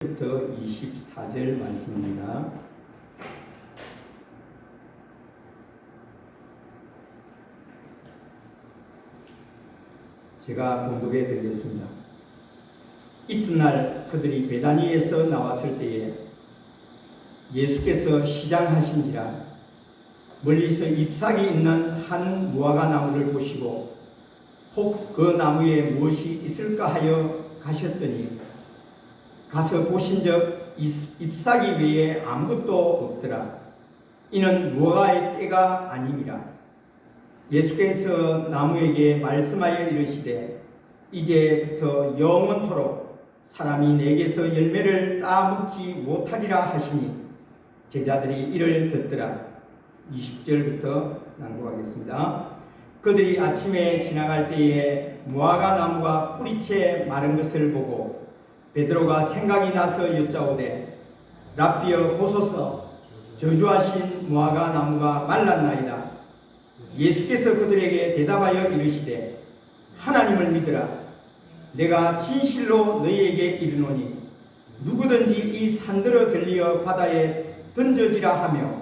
부터 24절 말씀입니다. 제가 봉독해 드리겠습니다. 이튿날 그들이 베다니에서 나왔을 때에 예수께서 시장하신지라 멀리서 잎사귀 있는 한 무화과 나무를 보시고 혹 그 나무에 무엇이 있을까 하여 가셨더니 가서 보신즉 잎사귀 외에 아무것도 없더라. 이는 무화과의 때가 아님이라. 예수께서 나무에게 말씀하여 이르시되 이제부터 영원토록 사람이 내게서 열매를 따먹지 못하리라 하시니 제자들이 이를 듣더라. 20절부터 낭독하겠습니다. 그들이 아침에 지나갈 때에 무화과 나무가 뿌리채 마른 것을 보고 베드로가 생각이 나서 여짜오되 랍비여 보소서 저주하신 무화과 나무가 말랐나이다. 예수께서 그들에게 대답하여 이르시되 하나님을 믿으라. 내가 진실로 너희에게 이르노니 누구든지 이 산들어 들리어 바다에 던져지라 하며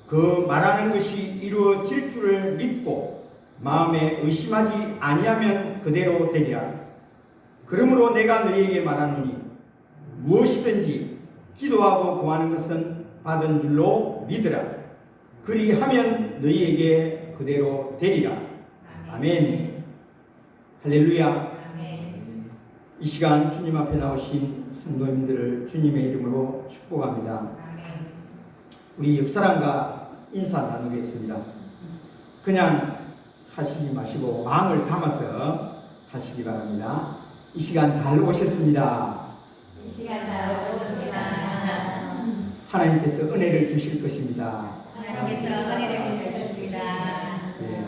그 말하는 것이 이루어질 줄을 믿고 마음에 의심하지 아니하면 그대로 되리라. 그러므로 내가 너희에게 말하노니 무엇이든지 기도하고 구하는 것은 받은 줄로 믿으라. 그리하면 너희에게 그대로 되리라. 아멘. 할렐루야. 이 시간 주님 앞에 나오신 성도님들을 주님의 이름으로 축복합니다. 우리 옆 사람과 인사 나누겠습니다. 그냥 하시지 마시고 마음을 담아서 하시기 바랍니다. 이 시간 잘 오셨습니다. 하나님께서 은혜를 주실 것입니다. 네.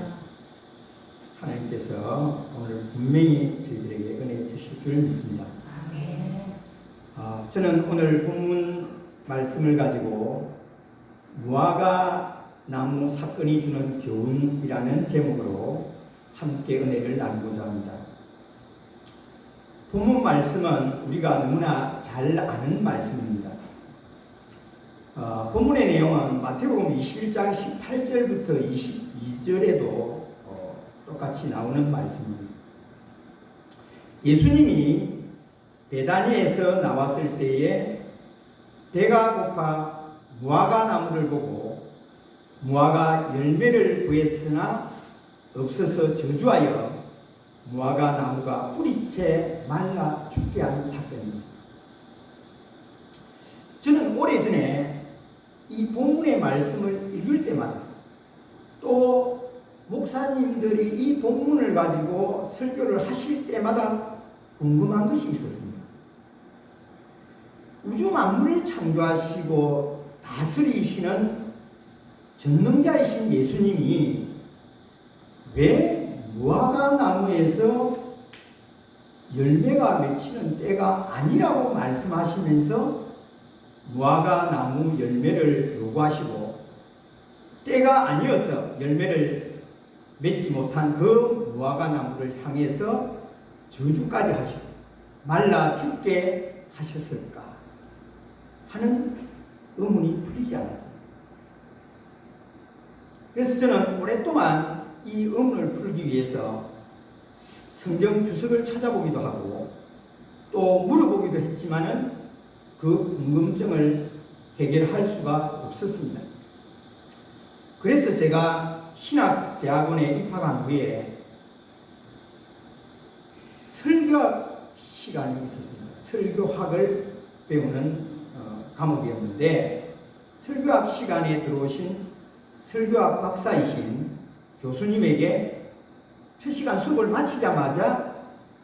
하나님께서 오늘 분명히 저희들에게 은혜 주실 줄 믿습니다. 저는 오늘 본문 말씀을 가지고 무화과 나무 사건이 주는 교훈이라는 제목으로 함께 은혜를 나누고자 합니다. 본문 말씀은 우리가 너무나 잘 아는 말씀입니다. 본문의 내용은 마태복음 21장 18절부터 22절에도 똑같이 나오는 말씀입니다. 예수님이 베다니에서 나왔을 때에 배가 고파 무화과 나무를 보고 무화과 열매를 구했으나 없어서 저주하여 무화과 나무가 뿌리채 말라 죽게 하는 사건입니다. 저는 오래전에 이 본문의 말씀을 읽을 때마다 또 목사님들이 이 본문을 가지고 설교를 하실 때마다 궁금한 것이 있었습니다. 우주 만물을 창조하시고 다스리시는 전능자이신 예수님이 왜 무화과 나무에서 열매가 맺히는 때가 아니라고 말씀하시면서 무화과 나무 열매를 요구하시고 때가 아니어서 열매를 맺지 못한 그 무화과 나무를 향해서 저주까지 하시고 말라 죽게 하셨을까 하는 의문이 풀리지 않았습니다. 그래서 저는 오랫동안 이 의문을 풀기 위해서 성경 주석을 찾아보기도 하고 또 물어보기도 했지만은 그 궁금증을 해결할 수가 없었습니다. 그래서 제가 신학대학원에 입학한 후에 설교학 시간이 있었습니다. 설교학을 배우는 과목이었는데 설교학 시간에 들어오신 설교학 박사이신 교수님에게 첫 시간 수업을 마치자마자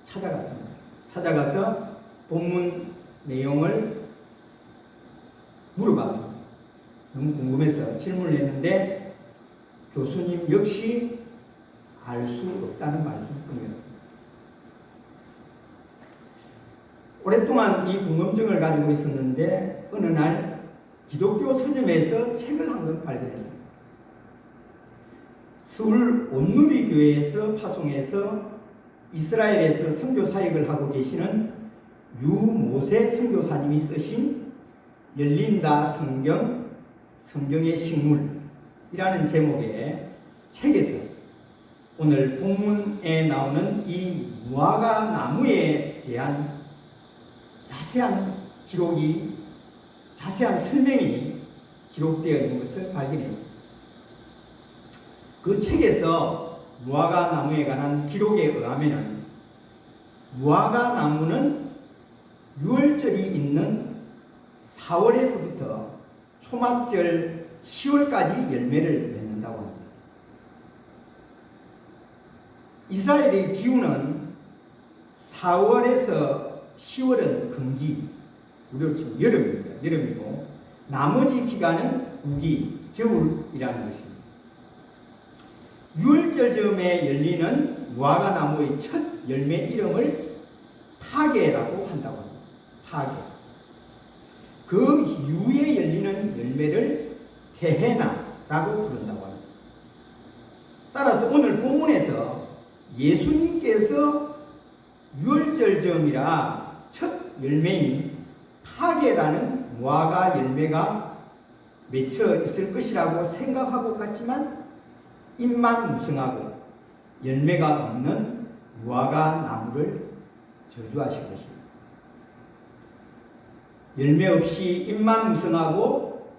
찾아갔습니다. 찾아가서 본문 내용을 물어봤습니다. 너무 궁금해서 질문을 했는데 교수님 역시 알 수 없다는 말씀뿐이었습니다. 오랫동안 이 궁금증을 가지고 있었는데 어느 날 기독교 서점에서 책을 한 권 발견했습니다. 서울 온누리 교회에서 파송해서 이스라엘에서 선교 사역을 하고 계시는 유모세 선교사님이 쓰신 열린다 성경, 성경의 식물이라는 제목의 책에서 오늘 본문에 나오는 이 무화과 나무에 대한 자세한 기록이, 자세한 설명이 기록되어 있는 것을 발견했습니다. 그 책에서 무화과 나무에 관한 기록에 의하면 무화과 나무는 6월절이 있는 4월에서부터 초막절 10월까지 열매를 맺는다고 합니다. 이스라엘의 기후는 4월에서 10월은 금기, 우리로 치면 여름입니다. 여름이고 나머지 기간은 우기, 겨울이라는 것입니다. 6월절 즈음에 열리는 무화과 나무의 첫 열매 이름을 파게라고 한다고 합니다. 파게. 그 이후에 열리는 열매를 테헤나라고 부른다고 합니다. 따라서 오늘 본문에서 예수님께서 6월절 즈음이라 첫 열매인 파게라는 무화과 열매가 맺혀 있을 것이라고 생각하고 갔지만 잎만 무성하고 열매가 없는 무화과 나무를 저주하신 것입니다. 열매 없이 잎만 무성하고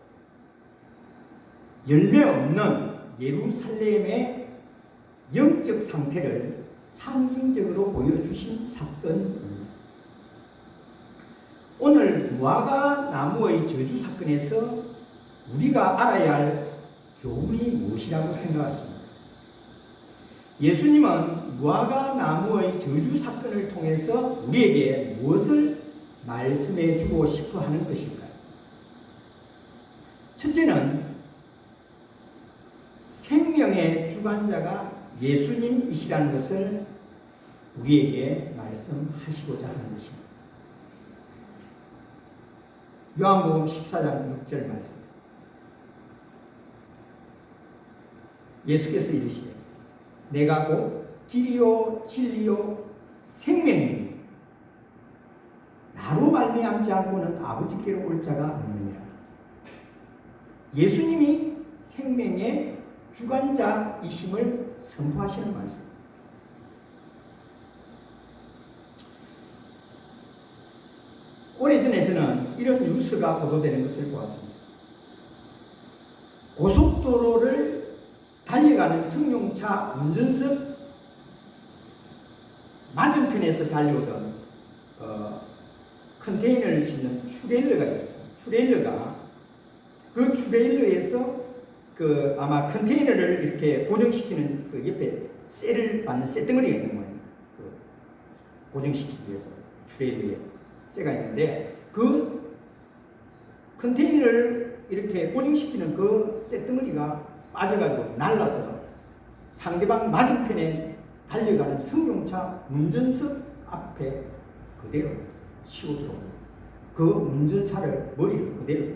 열매 없는 예루살렘의 영적 상태를 상징적으로 보여주신 사건입니다. 오늘 무화과 나무의 저주 사건에서 우리가 알아야 할 교훈이 무엇이라고 생각하십니까? 예수님은 무화과 나무의 저주 사건을 통해서 우리에게 무엇을 말씀해 주고 싶어 하는 것일까요? 첫째는 생명의 주관자가 예수님이시라는 것을 우리에게 말씀하시고자 하는 것입니다. 요한복음 14장 6절 말씀. 예수께서 이르시되 내가 곧 길이요 진리요 생명이니 나로 말미암지 않고는 아버지께로 올 자가 없느니라. 예수님이 생명의 주관자이심을 선포하시는 말씀. 오래전에 저는 이런 뉴스가 보도되는 것을 보았습니다. 고속도로를 달려가는 승용차 운전석 맞은편에서 달려오던 컨테이너를 싣는 트레일러가 있었어요. 트레일러가 그 트레일러에서 아마 컨테이너를 이렇게 고정시키는 그 옆에 쇠를 받는 쇠덩어리가 있는 거예요. 고정시키기 위해서 트레일러에 쇠가 있는데 그 컨테이너를 이렇게 고정시키는 그 쇠덩어리가 빠져가지고 날라서 상대방 맞은편에 달려가는 승용차 운전석 앞에 그대로 치고 들어오고 그 운전사를 머리를 그대로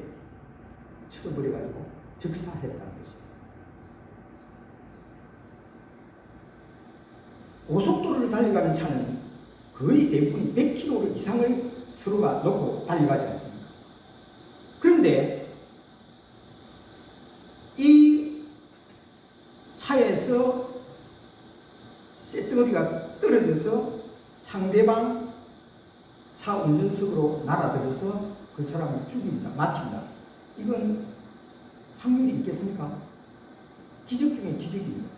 쳐버려가지고 즉사했다는 것입니다. 고속도로를 달려가는 차는 거의 대부분 100km 이상을 서로가 놓고 달려가지 않습니까? 그런데 이 차에서 쇳덩어리가 떨어져서 상대방 차 운전석으로 날아들어서 그 사람을 죽입니다. 마친다. 이건 확률이 있겠습니까? 기적 중에 기적입니다.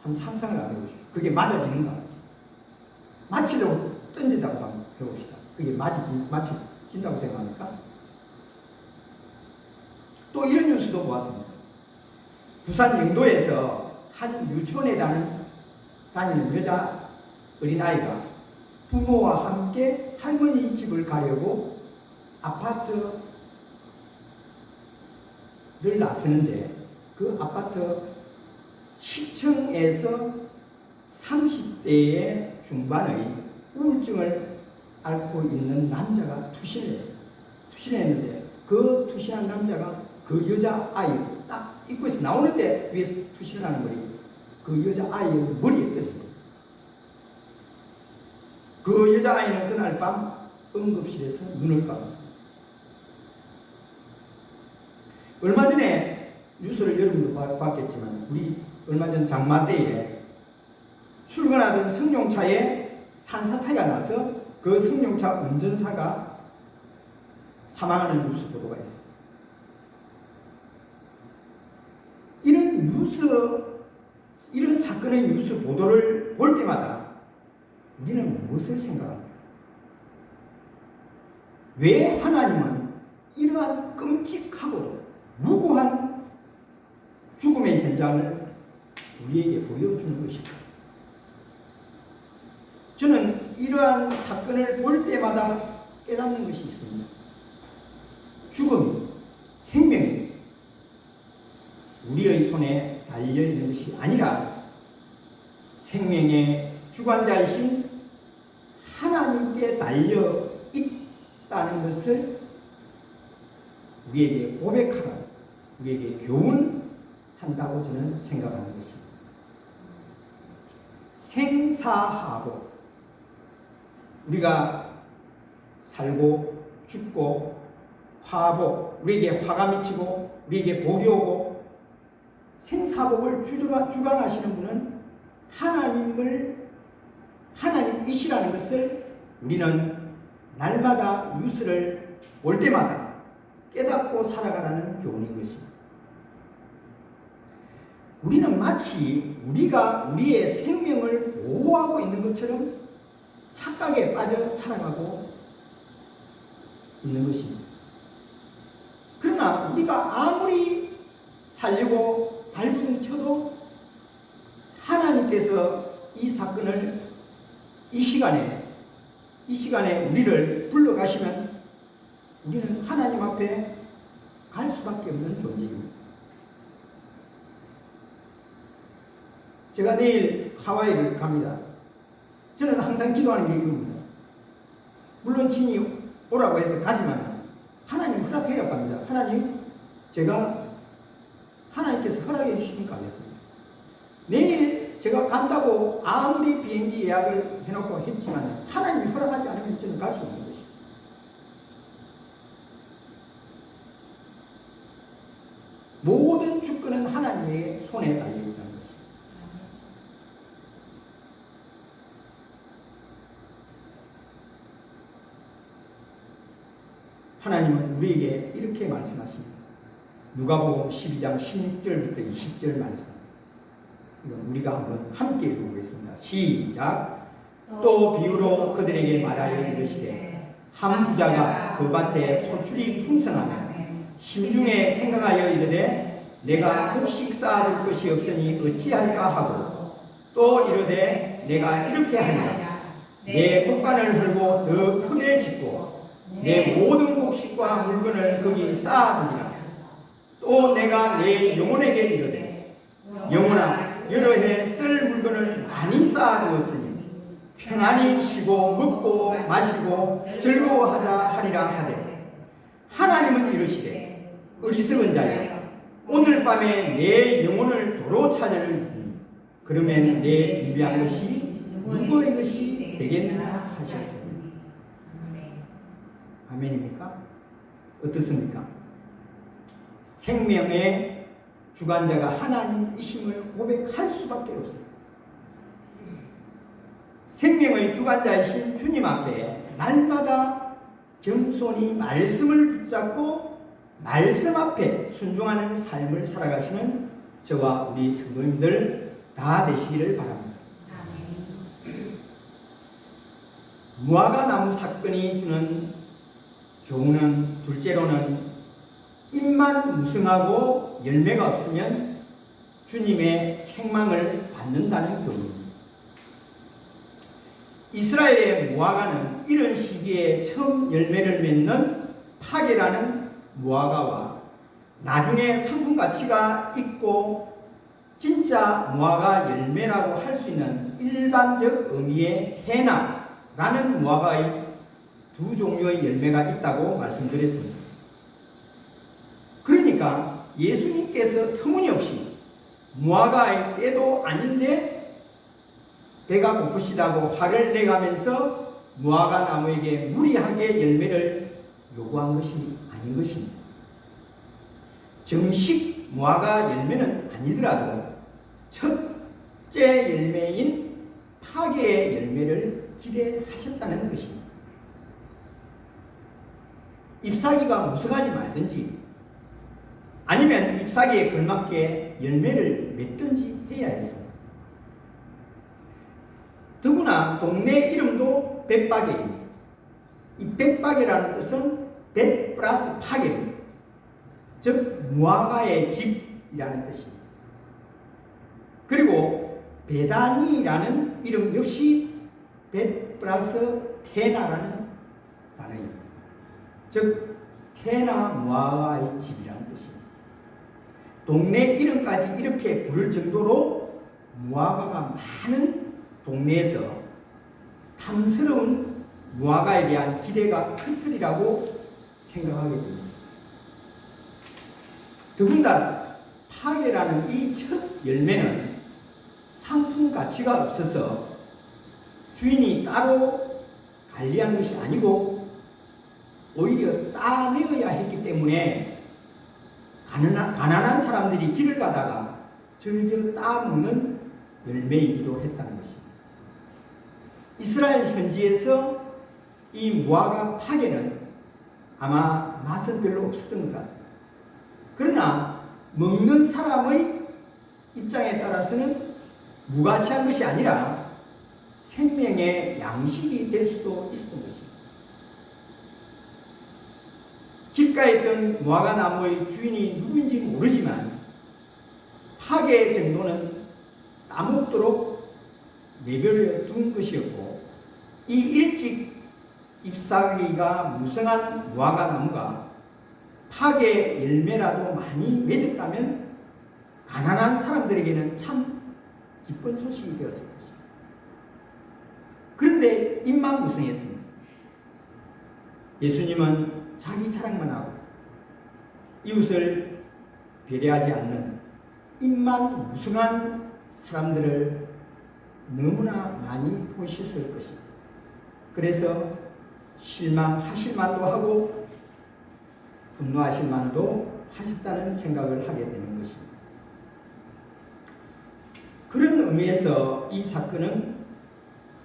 한번 상상을 안 해보십시오. 그게 맞아지는가? 마치려고 던진다고 한번 해봅시다. 그게 맞아진다고 생각합니까? 또 이런 뉴스도 보았습니다. 부산 영도에서 한 유치원에 다니는 여자 어린아이가 부모와 함께 할머니 집을 가려고 아파트를 나서는데 그 아파트 10층에서 30대의 중반의 우울증을 앓고 있는 남자가 투신을 했어요. 투신했는데 그 투신한 남자가 그 여자아이 딱 입구에서 나오는데 위에서 투신을 하는 거예요. 그 여자아이의 머리에 떨어집니다. 그 여자아이는 그날 밤 응급실에서 눈을 감았습니다. 얼마 전에 뉴스를 여러분도 봤겠지만 우리 얼마 전 장마 때에 출근하던 승용차에 산사태가 나서 그 승용차 운전사가 사망하는 뉴스 보도가 있었습니다. 이런 사건의 뉴스 보도를 볼 때마다 우리는 무엇을 생각합니까? 왜 하나님은 이러한 끔찍하고도 무고한 죽음의 현장을 우리에게 보여주는 것입니다. 저는 이러한 사건을 볼 때마다 깨닫는 것이 있습니다. 죽음, 생명이 우리의 손에 달려있는 것이 아니라 생명의 주관자이신 하나님께 달려있다는 것을 우리에게 고백하라, 우리에게 교훈한다고 저는 생각하는 것입니다. 생사하고 우리가 살고 죽고 화복, 우리에게 화가 미치고 우리에게 복이 오고 생사복을 주관하시는 분은 하나님이시라는 것을 우리는 날마다 뉴스를 볼 때마다 깨닫고 살아가라는 교훈인 것입니다. 우리는 마치 우리가 우리의 생명을 보호하고 있는 것처럼 착각에 빠져 살아가고 있는 것입니다. 그러나 우리가 아무리 살려고 발부둥 쳐도 하나님께서 이 사건을 이 시간에 우리를 불러가시면 우리는 하나님 앞에 갈 수밖에 없는 존재입니다. 제가 내일 하와이를 갑니다. 저는 항상 기도하는 게 이겁니다. 물론 친히 오라고 해서 가지만 하나님 허락해야 갑니다. 하나님, 제가 하나님께서 허락해 주시니까 하겠습니다. 내일 제가 간다고 아무리 비행기 예약을 해놓고 했지만 하나님이 허락하지 않으면 저는 갈 수 없는 것입니다. 모든 주권은 하나님의 손에 달려있다는 것입니다. 하나님은 우리에게 이렇게 말씀하십니다. 누가복음 12장 16절부터 20절 말씀. 이건 우리가 한번 함께 읽어보겠습니다. 시작. 또 비유로 그들에게 말하여 이르시되 한 부자가 그 밭에 소출이 풍성하며 심중에 생각하여 이르되 내가 곡식 쌓아둘 것이 없으니 어찌할까 하고 또 이르되 내가 이렇게 하리라. 내 곡간을 헐고 더 크게 짓고 내 모든 곡식과 물건을 거기 쌓아두리라. 또 내가 내 영혼에게 이르되 영혼아 여러 해 쓸 물건을 많이 쌓아두었으니 편안히 쉬고 먹고 마시고 즐거워하자 하리라 하되 하나님은 이르시되 어리석은 자여 오늘 밤에 내 영혼을 도로 찾으리니 그러면 내 준비한 것이 누구의 것이 되겠느냐 하셨습니다. 아멘입니까? 어떻습니까? 생명의 주관자가 하나님이심을 고백할 수밖에 없습니다. 생명의 주관자이신 주님 앞에 날마다 겸손히 말씀을 붙잡고 말씀 앞에 순종하는 삶을 살아가시는 저와 우리 성도님들 다 되시기를 바랍니다. 무화과 나무 사건이 주는 교훈은 둘째로는 잎만 무성하고 열매가 없으면 주님의 책망을 받는다는 교훈입니다. 이스라엘의 무화과는 이런 시기에 처음 열매를 맺는 파게라는 무화과와 나중에 상품 가치가 있고 진짜 무화과 열매라고 할 수 있는 일반적 의미의 테나라는 무화과의 두 종류의 열매가 있다고 말씀드렸습니다. 그러니까 예수님께서 터무니없이 무화과의 때도 아닌데 배가 고프시다고 화를 내가면서 무화과 나무에게 무리하게 열매를 요구한 것이 아닌 것입니다. 정식 무화과 열매는 아니더라도 첫째 열매인 파괴의 열매를 기대하셨다는 것입니다. 잎사귀가 무성하지 말든지 아니면 잎사귀에 걸맞게 열매를 맺든지 해야 했습니다. 더구나 동네 이름도 벳바게입니다. 이 벳바게라는 뜻은 벳 플러스 파괴입니다. 즉 무화과의 집이라는 뜻입니다. 그리고 베다니라는 이름 역시 벳 플러스 테나라는 단어입니다. 즉 테나 무화과의 집이라는 뜻입니다. 동네 이름까지 이렇게 부를 정도로 무화과가 많은 동네에서 탐스러운 무화과에 대한 기대가 컸으리라고 생각하게 됩니다. 더군다나 파괴라는 이 첫 열매는 상품 가치가 없어서 주인이 따로 관리한 것이 아니고 오히려 따내어야 했기 때문에 가난한 사람들이 길을 가다가 즐겨 따먹는 열매이기도 했다는 것입니다. 이스라엘 현지에서 이 무화과 파괴는 아마 맛은 별로 없었던 것 같습니다. 그러나 먹는 사람의 입장에 따라서는 무가치한 것이 아니라 생명의 양식이 될 수도 있었던 것입니다. 길가에 있던 무화과 나무의 주인이 누구인지 모르지만 파괴 정도는 따먹도록 내버려 둔 것이었고, 이 일찍 잎사귀가 무성한 무화과 나무가 파괴 열매라도 많이 맺었다면 가난한 사람들에게는 참 기쁜 소식이 되었을 것입니다. 그런데 입만 무성했습니다. 예수님은 자기 자랑만 하고 이웃을 배려하지 않는 입만 무성한 사람들을 너무나 많이 보셨을 것입니다. 그래서 실망하실 만도 하고 분노하실 만도 하셨다는 생각을 하게 되는 것입니다. 그런 의미에서 이 사건은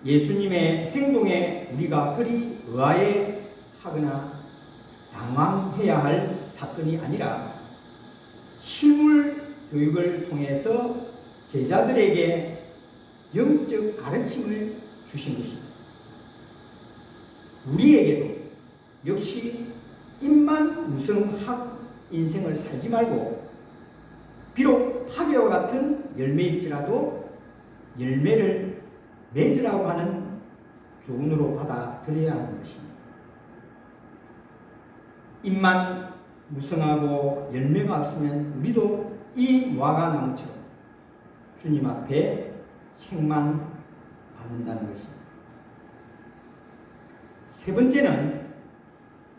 예수님의 행동에 우리가 그리 의아해 하거나 당황해야 할 사건이 아니라 실물 교육을 통해서 제자들에게 영적 가르침을 주신 것입니다. 우리에게도 역시 입만 무성학 인생을 살지 말고 비록 파괴와 같은 열매일지라도 열매를 맺으라고 하는 교훈으로 받아들여야 하는 것입니다. 입만 무성하고 열매가 없으면 우리도 이 무화과 나무처럼 주님 앞에 책망 받는다는 것입니다. 세 번째는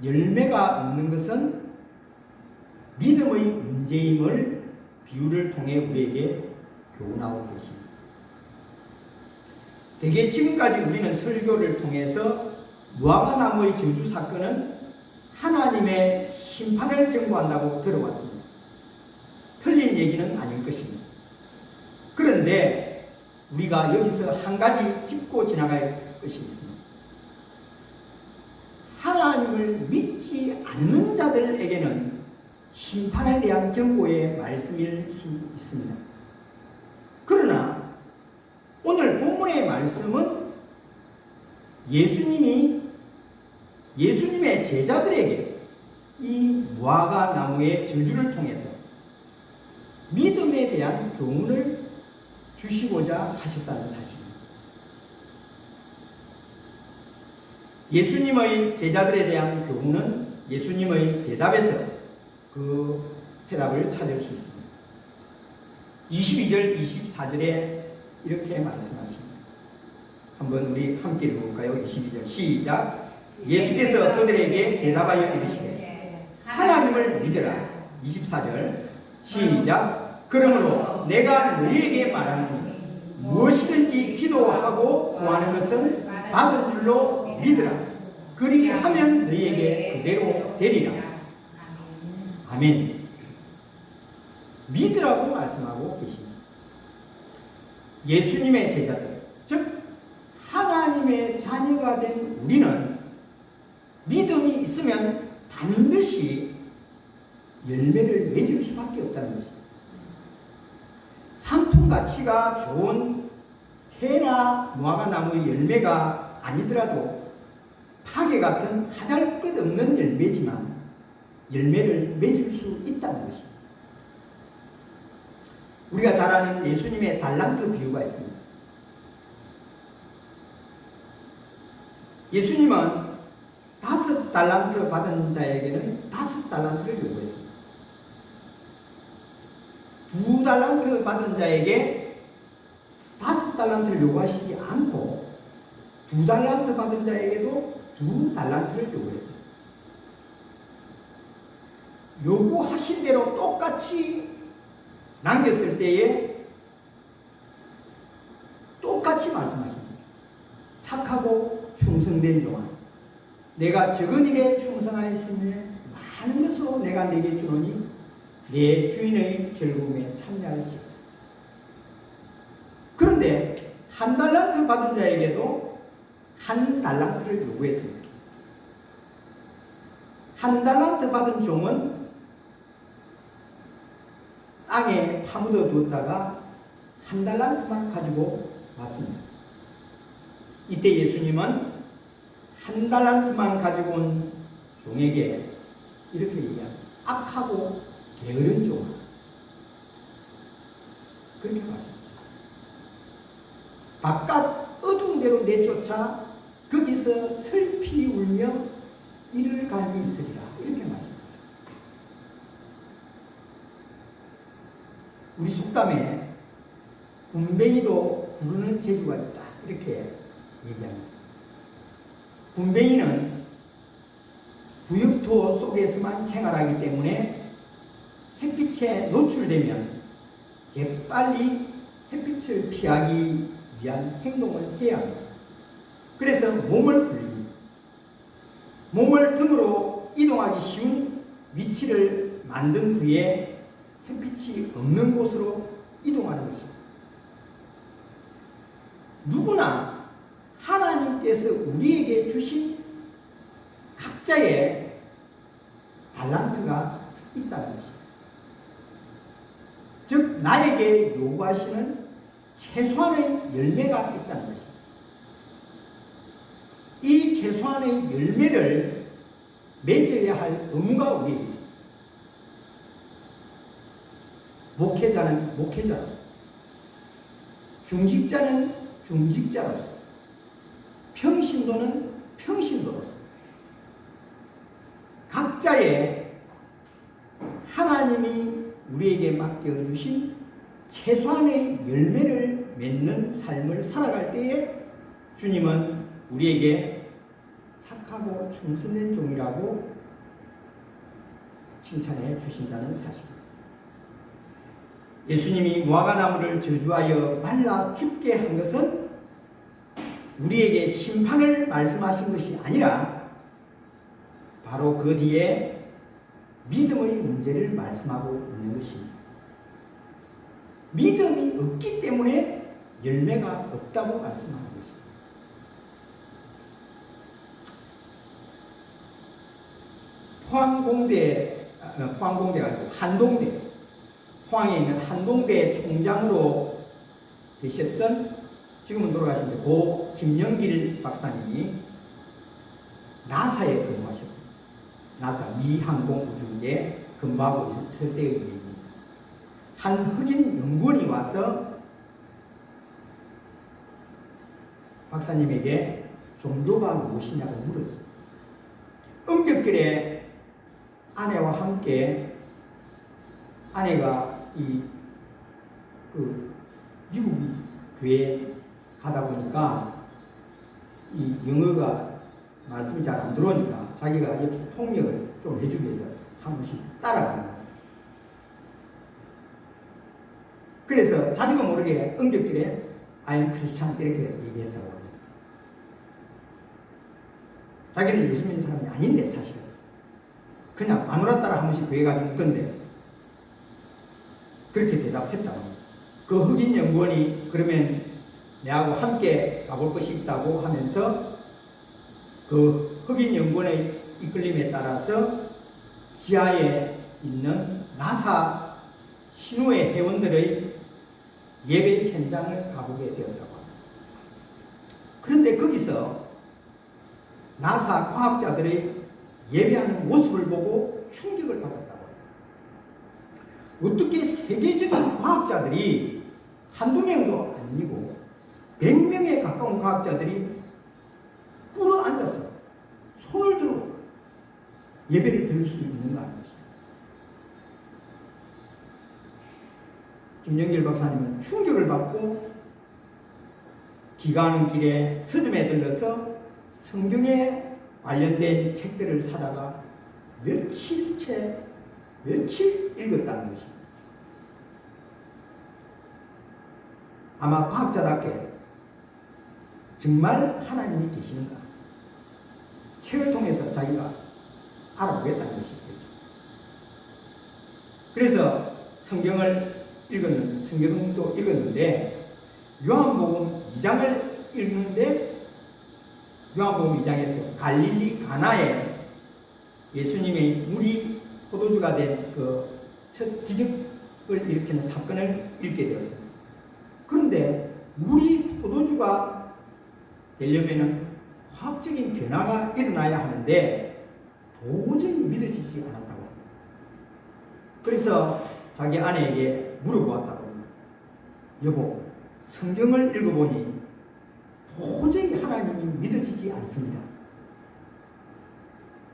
열매가 없는 것은 믿음의 문제임을 비유를 통해 우리에게 교훈하고 계십니다. 대개 지금까지 우리는 설교를 통해서 무화과 나무의 저주 사건은 하나님의 심판을 경고한다고 들어왔습니다. 틀린 얘기는 아닐 것입니다. 그런데 우리가 여기서 한 가지 짚고 지나갈 것이 있습니다. 하나님을 믿지 않는 자들에게는 심판에 대한 경고의 말씀일 수 있습니다. 그러나 오늘 본문의 말씀은 예수님의 제자들에게 이 무화과 나무의 저주를 통해서 믿음에 대한 교훈을 주시고자 하셨다는 사실입니다. 예수님의 제자들에 대한 교훈은 예수님의 대답에서 그 해답을 찾을 수 있습니다. 22절, 24절에 이렇게 말씀하십니다. 한번 우리 함께 읽어볼까요? 22절 시작. 예수께서 그들에게 대답하여 이르시되 하나님을 믿으라. 24절 시작. 그러므로 내가 너희에게 말하노니 무엇이든지 기도하고 구하는 것은 받은 줄로 믿으라. 그리하면 너희에게 그대로 되리라. 아멘. 믿으라고 말씀하고 계십니다. 예수님의 제자들, 즉 하나님의 자녀가 된 우리는 믿음이 있으면 반드시 열매를 맺을 수밖에 없다는 것입니다. 상품 가치가 좋은 테나 무화과나무의 열매가 아니더라도 파괴 같은 하잘것없는 열매지만 열매를 맺을 수 있다는 것입니다. 우리가 잘 아는 예수님의 달란트 비유가 있습니다. 예수님은 5달란트 받은 자에게는 5달란트를 요구했습니다. 2달란트 받은 자에게 5달란트를 요구하시지 않고 2달란트 받은 자에게도 2달란트를 요구했습니다. 요구하신 대로 똑같이 남겼을 때에 똑같이 말씀하십니다. 착하고 충성된 종아, 내가 적은 일에 충성하였으며 많은 것으로 내가 내게 주노니 내 주인의 즐거움에 참여할지어다. 그런데 1달란트 받은 자에게도 1달란트를 요구했습니다. 1달란트 받은 종은 땅에 파묻어 두었다가 1달란트만 가지고 왔습니다. 이때 예수님은 1달란트만 가지고 온 종에게 이렇게 얘기합니다. 악하고 게으른 종아. 그렇게 말합니다. 바깥 어두운 데로 내쫓아 거기서 슬피 울며 이를 갈미 있으리라. 이렇게 말씀하십니다. 우리 속담에 군뱅이도 부르는 재주가 있다. 이렇게 얘기합니다. 군뱅이는 부엽토 속에서만 생활하기 때문에 햇빛에 노출되면 재빨리 햇빛을 피하기 위한 행동을 해야 합니다. 그래서 몸을 굴립니다. 몸을 등으로 이동하기 쉬운 위치를 만든 후에 햇빛이 없는 곳으로 이동하는 것입니다. 누구나 하나님께서 우리에게 주신 각자의 달란트가 있다는 것입니다. 즉 나에게 요구하시는 최소한의 열매가 있다는 것입니다. 이 최소한의 열매를 맺어야 할 의무가 우리에게 있습니다. 목회자는 목회자로서, 중직자는 중직자로서, 평신도는 평신도로서 각자의 하나님이 우리에게 맡겨주신 최소한의 열매를 맺는 삶을 살아갈 때에 주님은 우리에게 착하고 충성된 종이라고 칭찬해 주신다는 사실입니다. 예수님이 무화과나무를 저주하여 말라 죽게 한 것은 우리에게 심판을 말씀하신 것이 아니라 바로 그 뒤에 믿음의 문제를 말씀하고 있는 것입니다. 믿음이 없기 때문에 열매가 없다고 말씀하는 것입니다. 포항공대가 아니고 한동대, 포항에 있는 한동대 총장으로 계셨던, 지금은 돌아가신 고 김영길 박사님이 나사에 근무하셨습니다. 나사 미항공우주국에 근무하고 있을 때의 일입니다. 한 흑인 연구원이 와서 박사님에게 종교가 무엇이냐고 물었습니다. 음격길에 아내와 함께, 아내가 미국이 교회에 가다 보니까 이 영어가 말씀이 잘 안 들어오니까 자기가 옆에서 통역을 좀 해주기 위해서 한 번씩 따라가는 거예요. 그래서 자기도 모르게 응격길에 I'm Christian 이렇게 얘기했다고 합니다. 자기는 예수 믿는 사람이 아닌데 사실은 그냥 마누라 따라 한 번씩 구해가지고 건데 그렇게 대답했다고. 그 흑인 연구원이 그러면 내하고 함께 가볼 것이 있다고 하면서 그 흑인 연구원의 이끌림에 따라서 지하에 있는 나사 신우의 회원들의 예배 현장을 가보게 되었다고 합니다. 그런데 거기서 나사 과학자들의 예배하는 모습을 보고 충격을 받았다고 합니다. 어떻게 세계적인 과학자들이 한두 명도 아니고 100명에 가까운 과학자들이 꿇어 앉아서 손을 들고 예배를 드릴 수 있는가 하는 것입니다. 김영길 박사님은 충격을 받고 기가하는 길에 서점에 들러서 성경에 관련된 책들을 사다가 며칠 읽었다는 것입니다. 아마 과학자답게 정말 하나님이 계시는가 책을 통해서 자기가 알아보겠다는 것이겠죠. 그래서 성경도 읽었는데 요한복음 2장을 읽는데 요한복음 2장에서 갈릴리 가나에 예수님의 물이 포도주가 된 그 첫 기적을 일으키는 사건을 읽게 되었습니다. 그런데 물이 포도주가 되려면은 화학적인 변화가 일어나야 하는데 도저히 믿어지지 않았다고 합니다. 그래서 자기 아내에게 물어보았다고 합니다. 여보, 성경을 읽어보니 도저히 하나님이 믿어지지 않습니다.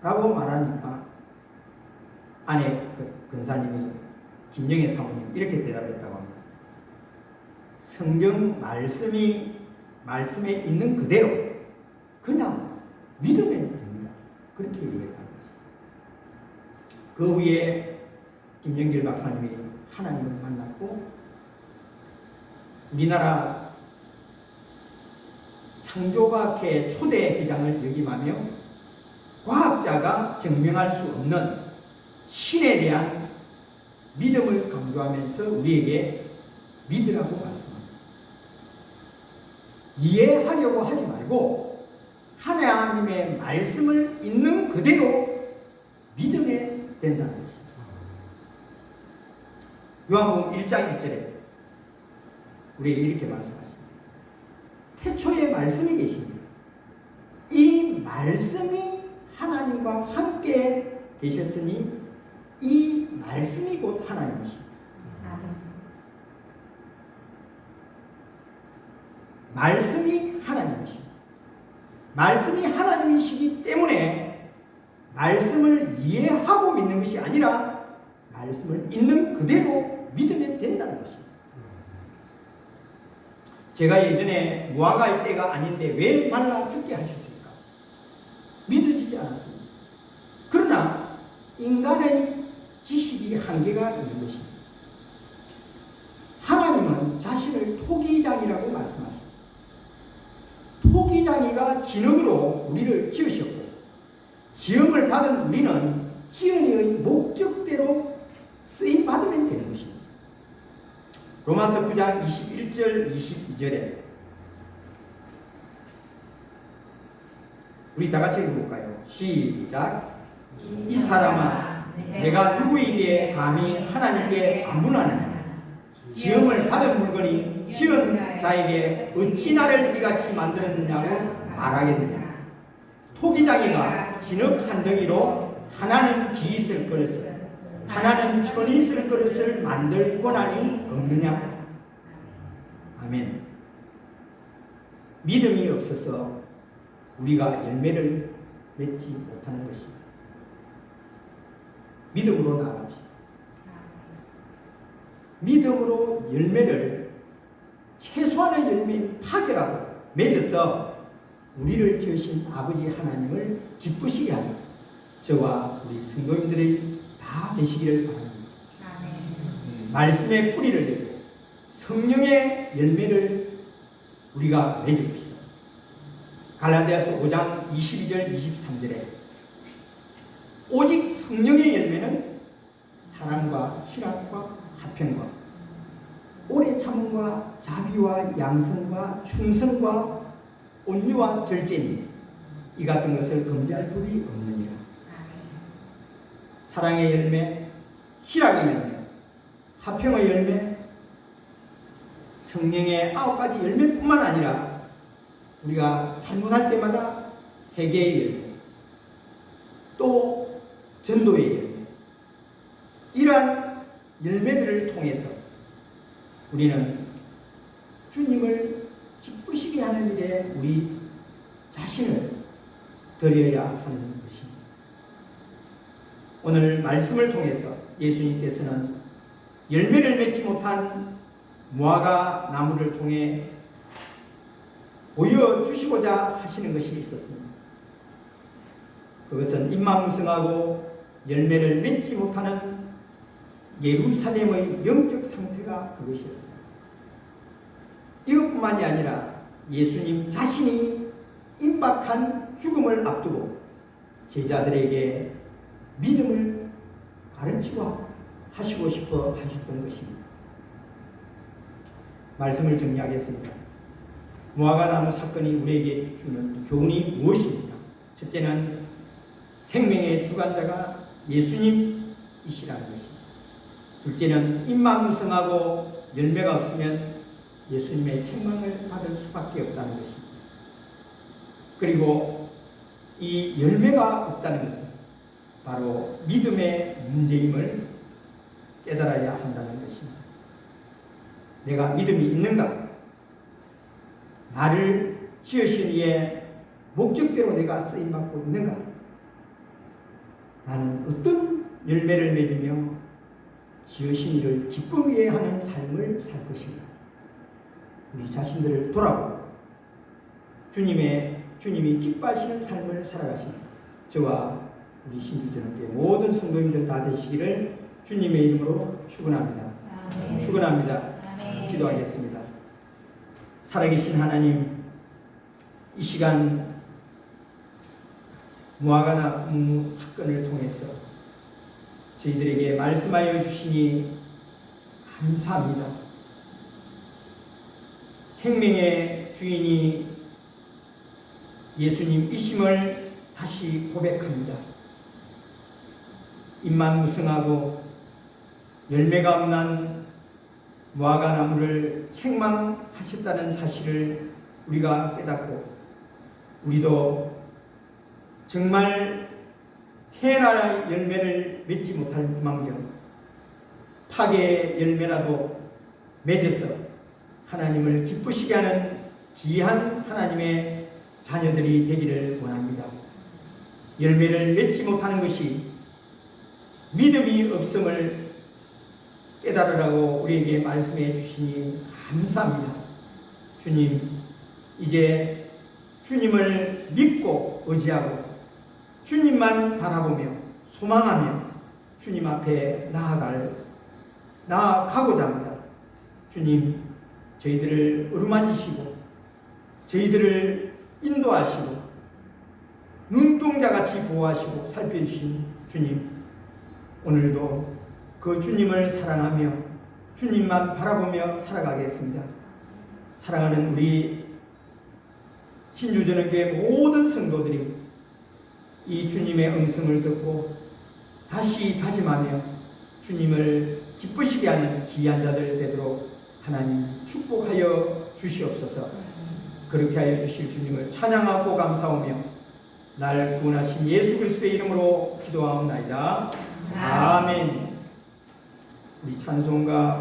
라고 말하니까 아내 근사님이 김영애 사모님 이렇게 대답했다고 합니다. 성경 말씀에 있는 그대로 그냥 믿으면 됩니다. 그렇게 얘기했다는 것입니다. 그 후에 김영길 박사님이 하나님을 만났고 우리나라 창조과학회 초대 회장을 역임하며 과학자가 증명할 수 없는 신에 대한 믿음을 강조하면서 우리에게 믿으라고 말씀합니다. 이해하려고 하지 말고 하나님의 말씀을 있는 그대로 믿으면 된다는 것입니다. 요한복음 1장 1절에 우리에게 이렇게 말씀하십니다. 태초에 말씀이 계십니다. 이 말씀이 하나님과 함께 계셨으니 이 말씀이 곧 하나님이십니다. 말씀이 하나님이십니다. 말씀이 하나님이시기 때문에 말씀을 이해하고 믿는 것이 아니라 말씀을 있는 그대로 믿으면 된다는 것입니다. 제가 예전에 무화과의 때가 아닌데 왜 말라 죽게 하셨습니까? 믿어지지 않았습니다. 그러나 인간의 지식이 한계가 있는 것입니다. 하나님은 자신을 토기장이라고 말씀하십니다. 토기장이가 진흙으로 우리를 지으셨고 지음을 받은 우리는 지은이의 목적대로 쓰임받으면 되는 것입니다. 로마서 9장 21절 22절에 우리 다 같이 읽어볼까요? 시작. 이 사람아 내가 누구에게 감히 하나님께 반문하느냐? 지음을 받은 물건이 지은 자에게 어찌 나를 이같이 만들었느냐고 말하겠느냐? 토기장이가 진흙 한 덩이로 하나는 기 있을 그릇을 하나는 천이 있을 그릇을 만들 권한이 없느냐? 아멘. 믿음이 없어서 우리가 열매를 맺지 못하는 것입니다. 믿음으로 나아갑시다. 믿음으로 열매를 최소한의 열매인 파괴라도 맺어서 우리를 지으신 아버지 하나님을 기쁘시게 하는 저와 우리 성도님들이 다 되시기를 바랍니다. 말씀의 뿌리를 내고 성령의 열매를 우리가 맺어봅시다. 갈라디아서 5장 22절 23절에 오직 성령의 열매는 사랑과 희락과 화평과 오래 참음과 자비와 양선과 충성과 온유와 절제니 이 같은 것을 금지할 법이 없느니라. 사랑의 열매, 희락의 열매, 화평의 열매, 성령의 9가지 열매뿐만 아니라 우리가 잘못할 때마다 회개의 열매, 또 전도의 열매, 이러한 열매들을 통해서 우리는 주님을 기쁘시게 하는 일에 우리 자신을 드려야 하는 것입니다. 오늘 말씀을 통해서 예수님께서는 열매를 맺지 못한 무화과 나무를 통해 보여주시고자 하시는 것이 있었습니다. 그것은 입만무성하고 열매를 맺지 못하는 예루살렘의 영적 상태가 그것이었습니다. 이것뿐만이 아니라 예수님 자신이 임박한 죽음을 앞두고 제자들에게 믿음을 가르치고 하시고 싶어 하셨던 것입니다. 말씀을 정리하겠습니다. 무화과나무 사건이 우리에게 주는 교훈이 무엇입니까? 첫째는 생명의 주관자가 예수님이시라는 것입니다. 둘째는 입만무성하고 열매가 없으면 예수님의 책망을 받을 수밖에 없다는 것입니다. 그리고 이 열매가 없다는 것은 바로 믿음의 문제임을 깨달아야 한다는 것입니다. 내가 믿음이 있는가? 나를 지으신 이의 목적대로 내가 쓰임받고 있는가? 나는 어떤 열매를 맺으며 지으신 이를 기쁘게 하는 삶을 살 것인가? 우리 자신들을 돌아보고 주님이 기뻐하시는 삶을 살아가시는 저와 우리 신주전원교회 모든 성도님들 다 되시기를 주님의 이름으로 축원합니다. 축원합니다. 기도하겠습니다. 살아계신 하나님, 이 시간 무화과나무 사건을 통해서 저희들에게 말씀하여 주시니 감사합니다. 생명의 주인이 예수님이심을 다시 고백합니다. 입만무성하고 열매가 없는 무화과나무를 책망하셨다는 사실을 우리가 깨닫고 우리도 정말 태어나 열매를 맺지 못할 망정 파괴의 열매라도 맺어서 하나님을 기쁘시게 하는 귀한 하나님의 자녀들이 되기를 원합니다. 열매를 맺지 못하는 것이 믿음이 없음을 깨달으라고 우리에게 말씀해 주시니 감사합니다. 주님, 이제 주님을 믿고 의지하고 주님만 바라보며 소망하며 주님 앞에 나아가고자 합니다. 주님, 저희들을 어루만지시고 저희들을 인도하시고 눈동자같이 보호하시고 살펴주신 주님, 오늘도 그 주님을 사랑하며 주님만 바라보며 살아가겠습니다. 사랑하는 우리 신주전원교회 모든 성도들이 이 주님의 음성을 듣고 다시 다짐하며 주님을 기쁘시게 하는 귀한 자들 되도록 하나님 축복하여 주시옵소서. 그렇게 하여 주실 주님을 찬양하고 감사하며 날 구원하신 예수 그리스도의 이름으로 기도하옵나이다. 아멘. 우리 찬송가